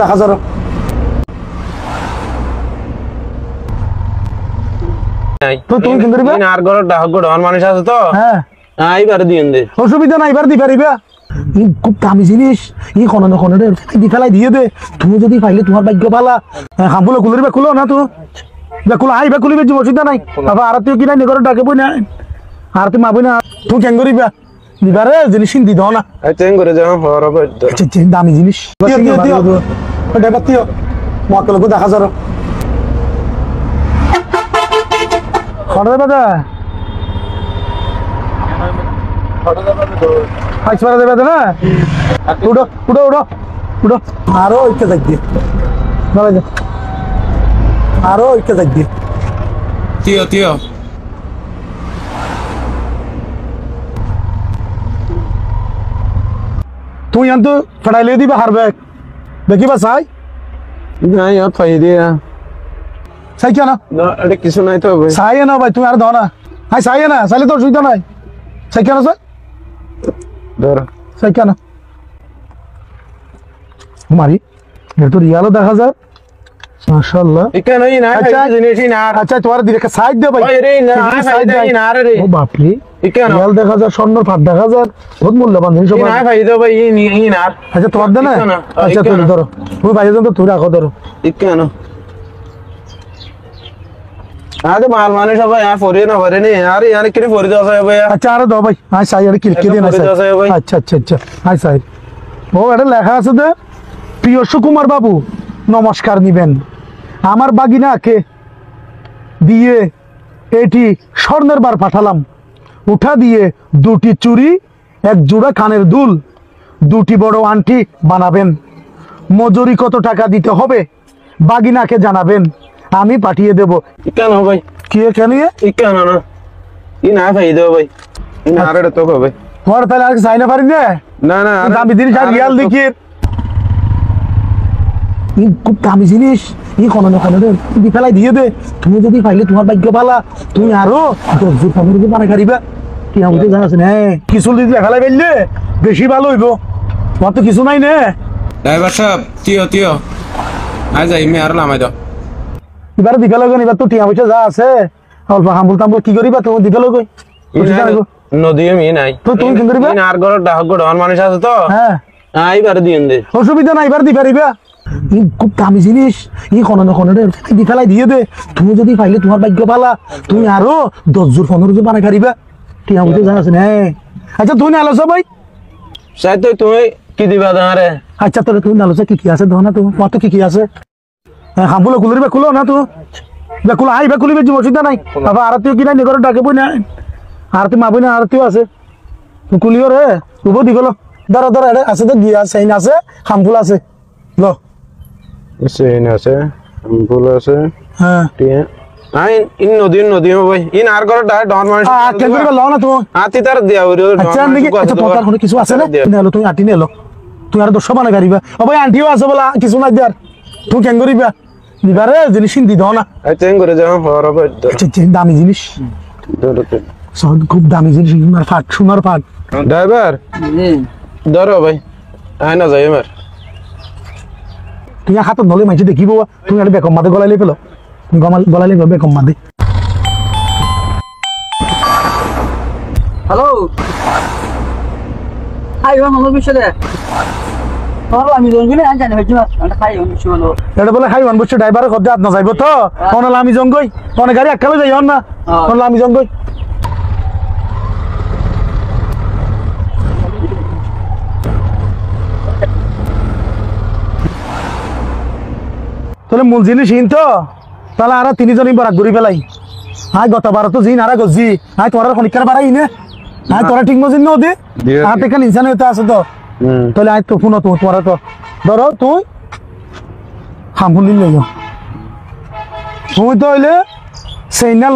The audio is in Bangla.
দেখা যাবে অসুবিধা নাই এবার দিবা রিবা খুব দামি জিনিস ই ফেলাই দিয়ে দে তুমি যদি পাইলে তোমার ভাগ্য পালা হামগুলো খুলে দিবা খুলো না তো খুলো আইবা খুলিবে অসুবিধা নাই আবার আর তুই কিনা নিগর ডাকে বই না আর তুই মাবই না তুই কেন করিবা দিবারে জিনিস দি দাও না দামি জিনিস দেখা যাবে খড়ে বাদা দেবে না উড়ো উড়ো উড়ো উড়ো আরো ঐক্য থাকবে আরো ঐক্য থাকবে তুই তো ফেড়াইলে দিবা হারবে দেখিবা চাই চাই কেন কিছু নাই তো চাই না ভাই তুমি আর দাও না হাই চাই না চাইলে তো অসুবিধা নাই চাই কেন চাই চাই কেন মারি এটা তো রিয়ালও দেখা যায় মাশাআল্লাহ আচ্ছা তোমার দিকে সাইড দে ভাই ও বাপ রে রিয়াল দেখা যায় স্বর্ণ ফাট দেখা যায় বহুত মূল্যবান জিনিস আচ্ছা তোমার দে না আচ্ছা তুমি ধরো তুমি ভাই তো তুই রাখো ধরো কেন আরে মাল মানে সবাই ফরি না ভরে নি আরে यार কিরে ফরি দাও ভাই আচ্ছা আর দাও ভাই আই সাই আর ক্লিক দিয়ে না আচ্ছা আচ্ছা আচ্ছা আই সাই ও এটা লেখা আছে যে প্রিয় সুকুমার বাবু নমস্কার নিবেন আমার বাগিনাকে দিয়ে এটি স্বর্ণের বার পাঠালাম উঠা দিয়ে দুটি চুড়ি এক জোড়া কানের দুল দুটি বড় আংটি বানাবেন মজুরি কত টাকা দিতে হবে বাগিনাকে জানাবেন আমি পাঠিয়ে দেব কেন ভাই কি কেন কেন না ই না ভাই দেব ভাই ই না আরে তো কবে ওর তাহলে আর চাই না পারি না না দামি জিনিস আর রিয়াল দেখি খুব দামি জিনিস ই কোনো না কোনো দি ফেলাই দিয়ে দে তুমি যদি পাইলে তোমার ভাগ্য পালা তুমি আরো 10 জোর 15 জোর বানা কারিবা কি আমাকে জানাস না কিছু যদি ফেলাই ফেললে বেশি ভালো হইব তোমার তো কিছু নাই না ড্রাইভার সাহেব তিও আজ আমি আর নামাই দাও এবার দিকে লগন এবার তো টিয়া পয়সা যা আছে অল্প হামবুল তাম্বুল কি করিবা তুমি দিকে লগই নদী আমি নাই তো তুমি কি করিবা আর গড় ডাক গড় মানুষ আছে তো হ্যাঁ আইবার দিন দে অসুবিধা নাই এবার দি পারিবা খুব দামি জিনিস ই কোনো না কোনো দি ফেলাই দিয়ে দে তুমি যদি পাইলে তোমার ভাগ্য পালা তুমি আরো 10 জোর 15 জোর বানা কারিবা টিয়া পয়সা যা আছে না আচ্ছা তুই না আলোচনা ভাই সাই তো তুমি কি দিবা দাঁড়ে আচ্ছা তোরে তুমি আলোচনা কি আছে দাও না তুমি তোমার তো কি আছে হামগুলো খুলে দিবা খুলো না তো খুলো আইবা খুলিবে অসুবিধা নাই আবার আর তুই কিনা নিগর ডাকে বই না আর তুই মাবই না আর তুই আছে তুই কুলিও রে তুবো দি গেলো ধরো ধরো এটা আছে তো গিয়া সেইন আছে হামফুল আছে লো সেইন আছে হামফুল আছে হ্যাঁ টিয়া আই ইন নদী ভাই ইন আর গড় ডাক ডন মানুষ কেন করিবা লও না তুমি আতি তার দিয়া ওরে আচ্ছা নাকি আচ্ছা তোমার কোনো কিছু আছে না নেলো তুমি আটি নেলো তুই আর 200 বানা গারিবা ও ভাই আন্টিও আছে বলা কিছু নাই দিয়ার তুই কেন করিবা দিবারে জিনিস দি দাও না আচ্ছা করে যাও হরব আচ্ছা দামি জিনিস সব খুব দামি জিনিস সোনার ফাট ড্রাইভার ধরো ভাই আয় না যাই আমার তুই হাতত নলে মাইছে দেখিব তুমি আর বেকম মাদে গলাইলে পেলো গলাইলে বেকম মাদে হ্যালো হাই ওয়ান হলো বিষয় আমি জঙ্গলে আন জানি ভাই এটা খাই হন বিষয় হলো এটা বলে খাই ওয়ান বছর ড্রাইভারের কত হাত না যাইব তো কোনলা আমি জঙ্গই কোন গাড়ি এককালে যাই হন না কোনলা আমি জঙ্গই তাহলে মূল জিনিস ইন তো তাহলে আর 3 জনই বরাক ঘুরি পেলাই আয় গতবার তো জিন আর গজি আয় তোরা খনিকার বাড়াই নে আয় তোরা ঠিক মজিন ন দে আর থেকে ইনসান হইতে আছে তো তাহলে আয় তো ফোন তো তোরা তো ধরো তুই হামফুল দিন লইও তুই তো হইলে সেই না